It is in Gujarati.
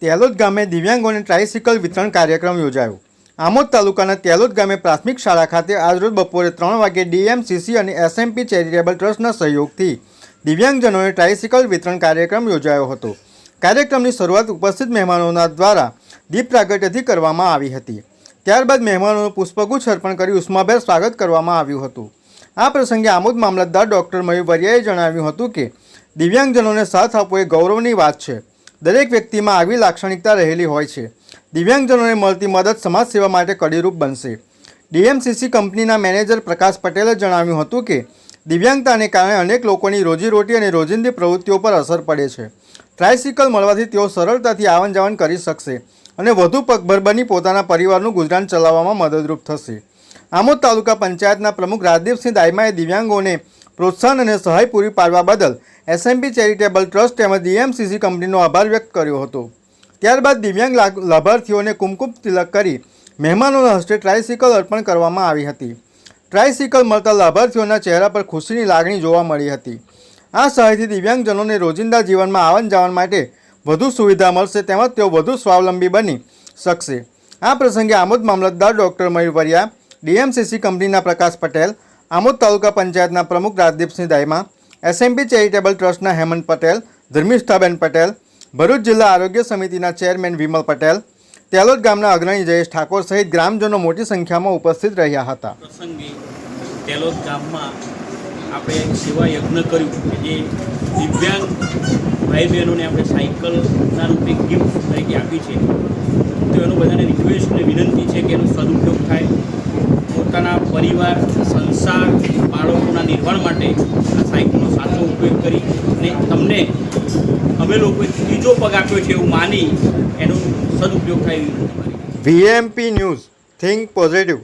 તેલોદ ગામે દિવ્યાંગોને ટ્રાયસિકલ વિતરણ કાર્યક્રમ યોજાયો। આમોદ તાલુકાના તેલોદ ગામે પ્રાથમિક શાળા ખાતે આજરોજ બપોરે 3 વાગે ડીએમસીસી અને એસએમપી ચેરિટેબલ ટ્રસ્ટના સહયોગથી દિવ્યાંગજનોને ટ્રાયસિકલ વિતરણ કાર્યક્રમ યોજાયો હતો। કાર્યક્રમની શરૂઆત ઉપસ્થિત મહેમાનોના દ્વારા દીપ પ્રાગટ્યથી કરવામાં આવી હતી। ત્યારબાદ મહેમાનોનું પુષ્પગુચ્છ અર્પણ કરી ઉષ્માભેર સ્વાગત કરવામાં આવ્યું હતું। આ પ્રસંગે આમોદ મામલતદાર ડૉક્ટર મયુર વરિયાએ જણાવ્યું હતું કે દિવ્યાંગજનોને સાથ આપવો એ ગૌરવની વાત છે। દરેક વ્યક્તિમાં આવી લાક્ષણિકતા રહેલી હોય છે। દિવ્યાંગજનોને મળતી મદદ સમાજ સેવા માટે કડીરૂપ બનશે। ડીએમસીસી કંપનીના મેનેજર પ્રકાશ પટેલે જણાવ્યું હતું કે દિવ્યાંગતાને કારણે અનેક લોકોની રોજીરોટી અને રોજિંદી પ્રવૃત્તિઓ પર અસર પડે છે। ટ્રાયસિકલ મળવાથી તેઓ સરળતાથી આવન જાવન કરી શકશે અને વધુ પગભર બની પોતાના પરિવારનું ગુજરાન ચલાવવામાં મદદરૂપ થશે। આમોદ તાલુકા પંચાયતના પ્રમુખ રાજદીપસિંહ દાયમાએ દિવ્યાંગોને પ્રોત્સાહન અને સહાય પૂરી પાડવા બદલ એસએમપી ચેરિટેબલ ટ્રસ્ટ તેમજ ડીએમસીસી કંપનીનો આભાર વ્યક્ત કર્યો હતો। ત્યારબાદ દિવ્યાંગ લાભાર્થીઓને કુમકુમ તિલક કરી મહેમાનોના હસ્તે ટ્રાયસિકલ અર્પણ કરવામાં આવી હતી। ટ્રાયસિકલ મળતા લાભાર્થીઓના ચહેરા પર ખુશીની લાગણી જોવા મળી હતી। આ સહાયથી દિવ્યાંગજનોને રોજિંદા જીવનમાં આવન જાવન માટે વધુ સુવિધા મળશે તેમજ તેઓ વધુ સ્વાવલંબી બની શકશે। આ પ્રસંગે આમોદ મામલતદાર ડૉક્ટર મયુર વરિયા, ડીએમસીસી કંપનીના પ્રકાશ પટેલ, આમોદ તાલુકા પંચાયતના પ્રમુખ રાજદીપસિંહ દાયમા, એસએમપી ચેરિટેબલ ટ્રસ્ટના હેમંત પટેલ, ધર્મિષ્ઠાબેન પટેલ, ભરૂચ જિલ્લા આરોગ્ય સમિતિના ચેરમેન વિમલ પટેલ, તેલોદ ગામના અગ્રણી જયેશ ઠાકોર સહિત ગ્રામજનો મોટી સંખ્યામાં ઉપસ્થિત રહ્યા હતા। પ્રસંગે તેલોદ ગામમાં આપણે સેવા યજ્ઞ કર્યું કે જે દિવ્યાંગ ભાઈ બહેનોને આપણે સાયકલના રૂપે ગિફ્ટ તરીકે આપી છે, તો એનું બધાને રિક્વેસ્ટ અને વિનંતી છે કે એનો સદુપયોગ થાય, પોતાના પરિવાર, સંસાર, બાળકોના નિર્માણ માટે આ સાયકલનો સાચો ઉપયોગ કરી અને તમને અમે લોકોએ ત્રીજો પગ આપ્યો છે એવું માની એનો સદુપયોગ થાય એવી વિનંતી મારી। VMP news, think positive.